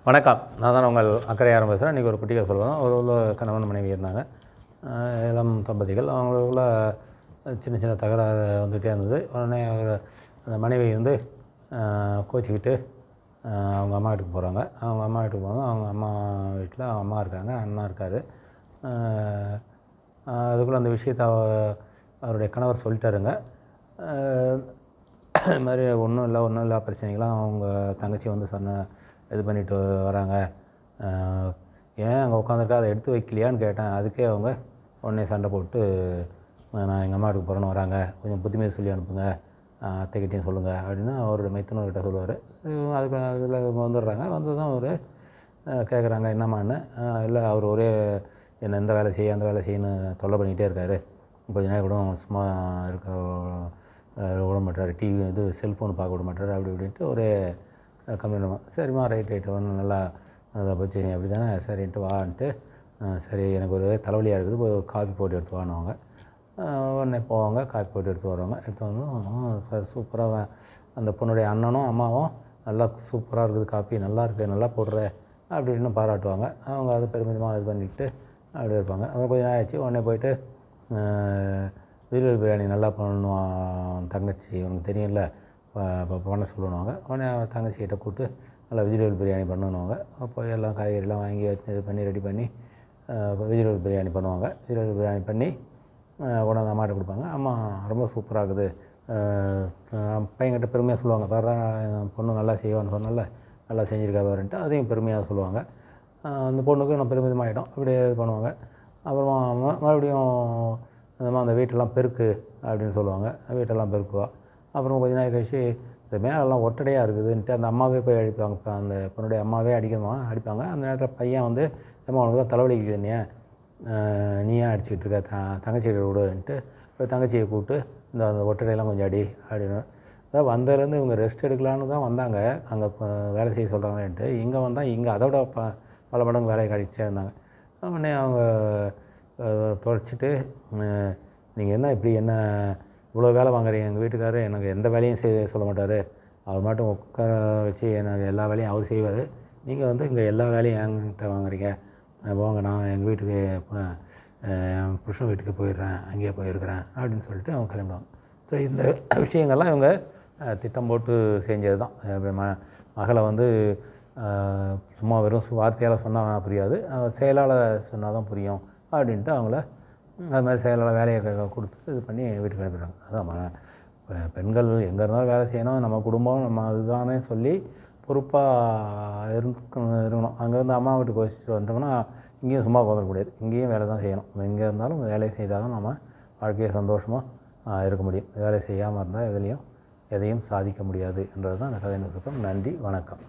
வணக்கம். நான் தான் உங்கள் அக்கறையாரம் பேசுகிறேன். இன்றைக்கி ஒரு குட்டி கதை சொல்லுவேன். ஒரு கணவன் மனைவி இருந்தாங்க. இளம் தம்பதிகள். அவங்களுக்குள்ள சின்ன சின்ன தகராறு வந்துகிட்டே இருந்தது. உடனே அந்த மனைவி வந்து கோச்சிக்கிட்டு அவங்க அம்மா வீட்டுக்கு போகிறாங்க. அவங்க அம்மா வீட்டுக்கு போகிறாங்க. அவங்க அம்மா வீட்டில் அம்மா இருக்காங்க, அண்ணா இருக்கார். அதுக்குள்ளே அந்த விஷயத்தை அவருடைய கணவர் சொல்லிட்டாருங்க. இது மாதிரி ஒன்றும் இல்லை பிரச்சனைகள்லாம் அவங்க தங்கச்சி வந்து இது பண்ணிட்டு வராங்க. ஏன் அங்கே உட்காந்துருக்கா, அதை எடுத்து வைக்கலையான்னு கேட்டேன். அதுக்கே அவங்க உடனே சண்டை போட்டு, நான் எங்கள் அம்மா வீட்டுக்கு போகிறேன்னு வராங்க, கொஞ்சம் புத்திமதி சொல்லி அனுப்புங்க, அத்தைக்கிட்டையும் சொல்லுங்கள் அப்படின்னு அவருடைய மைத்துனர்கிட்ட சொல்லுவார். அதுக்கு அதில் இவங்க வந்துடுறாங்க. வந்து தான் அவர் கேட்குறாங்க, என்னம்மான்னு. இல்லை, அவர் ஒரே என்னை இந்த வேலை செய்ய அந்த வேலை செய்யன்னு தொல்லை பண்ணிக்கிட்டே இருக்கார். கொஞ்ச நேரம் கூட சும்மா இருக்க விட மாட்டார், டிவி செல்ஃபோன் பார்க்க விட மாட்டார், அப்படி இப்படின்ட்டு ஒரே கம்ப்ளைண்ட். சரிம்மா, ரைட் ஒன்று நல்லா அதை பற்றி அப்படி தானே, சரின்ட்டு வான்ட்டு, சரி எனக்கு ஒரு தலைவலியாக இருக்குது, போய் காஃபி போட்டு எடுத்து வாங்குவாங்க. உடனே போவாங்க, காஃபி போட்டு எடுத்து வருவாங்க. எடுத்து வந்து சூப்பராக அந்த பொண்ணுடைய அண்ணனும் அம்மாவும் நல்லா சூப்பராக இருக்குது காஃபி, நல்லா இருக்குது, நல்லா போடுற அப்படின்னு பாராட்டுவாங்க. அவங்க அதை பெருமிதமாக இது பண்ணிக்கிட்டு அப்படி இருப்பாங்க. அவங்க கொஞ்சம் நாள் ஆச்சு. உடனே போயிட்டு வெஜிடபிள் பிரியாணி நல்லா பண்ணுவான் தங்கச்சி, உனக்கு தெரியல, இப்போ பண்ண சொல்லுவாங்க. உடனே தங்கச்சிக்கிட்ட கூப்பிட்டு நல்லா வெஜிடபிள் பிரியாணி பண்ணணுவாங்க. அப்போ எல்லாம் காய்கறிலாம் வாங்கி இது பண்ணி ரெடி பண்ணி வெஜிடபிள் பிரியாணி பண்ணுவாங்க. வெஜிடபிள் பிரியாணி பண்ணி உடனே அம்மாட்ட கொடுப்பாங்க. அம்மா ரொம்ப சூப்பராக இருக்குது, பையன்கிட்ட பெருமையாக சொல்லுவாங்க, பாரு பொண்ணு நல்லா செய்வான்னு சொன்னால, நல்லா செஞ்சுருக்கா பாருன்ட்டு அதையும் பெருமையாக சொல்லுவாங்க. அந்த பொண்ணுக்கும் இன்னும் பெருமிதமாகிடும். அப்படியே இது பண்ணுவாங்க. அப்புறமா மறுபடியும் அந்த வீட்டெல்லாம் பெருக்கு அப்படின்னு சொல்லுவாங்க. வீட்டெல்லாம் பெருக்குவா. அப்புறம் கொஞ்ச நாள் கழிச்சு இந்த மேலெல்லாம் ஒட்டடையாக இருக்குதுன்ட்டு அந்த அம்மாவே போய் அடிப்பாங்க. இப்போ அந்த பொண்ணுடைய அம்மாவே அடிப்பாங்க. அந்த நேரத்தில் பையன் வந்து, அம்மா உனக்கு தான் தலைவலிக்குது, நீ ஏன் அடிச்சுக்கிட்டு இருக்க, தங்கச்சிக்கிட்ட விடுன்ட்டு இப்போ தங்கச்சியை கூப்பிட்டு அந்த ஒட்டடையெல்லாம் கொஞ்சம் அடி அப்படின்னு. அதாவது வந்ததுலேருந்து இவங்க ரெஸ்ட் எடுக்கலான்னு தான் வந்தாங்க, அங்கே வேலை செய்ய சொல்கிறாங்கன்ட்டு. இங்கே வந்தால் இங்கே அதோட பல மடங்கு வேலையை கழிச்சே இருந்தாங்க. உடனே அவங்க துடைச்சிட்டு, நீங்கள் என்ன இப்படி என்ன இவ்வளோ வேலை வாங்குறீங்க, எங்கள் வீட்டுக்காரர் எனக்கு எந்த வேலையும் செய்ய சொல்ல மாட்டார், அவர் மட்டும் உட்கார வச்சு எனக்கு எல்லா வேலையும் அவர் செய்வார், நீங்கள் வந்து இங்கே எல்லா வேலையும் என்கிட்ட வாங்குறீங்க, போங்க, நான் எங்கள் வீட்டுக்கு என் புருஷன் வீட்டுக்கு போயிடுறேன், அங்கேயே போயிருக்கிறேன் அப்படின்னு சொல்லிட்டு அவங்க கிளம்புவாங்க. ஸோ இந்த விஷயங்கள்லாம் இவங்க திட்டம் போட்டு செஞ்சது தான். மகளை வந்து சும்மா வெறும் வார்த்தையால் சொன்னால் புரியாது, செயலால் சொன்னால் தான் புரியும் அப்படின்ட்டு அவங்கள அது மாதிரி செயலால் வேலையை கொடுத்து இது பண்ணி வீட்டுக்கு அனுப்பிடுறாங்க. அதான் பெண்கள் எங்கே இருந்தாலும் வேலை செய்யணும், நம்ம குடும்பம் நம்ம அதுதானே சொல்லி பொறுப்பாக இருக்கணும். அங்கேருந்து அம்மா வீட்டுக்கு வச்சுட்டு வந்தோம்னா இங்கேயும் சும்மா உட்காந்துக்கூடாது, இங்கேயும் வேலை தான் செய்யணும். எங்கே இருந்தாலும் வேலை செய்தால் தான் நம்ம வாழ்க்கையை சந்தோஷமாக இருக்க முடியும். வேலை செய்யாமல் இருந்தால் எதையும் சாதிக்க முடியாது என்றது தான் அந்த கதையின் சுருக்கம். நன்றி, வணக்கம்.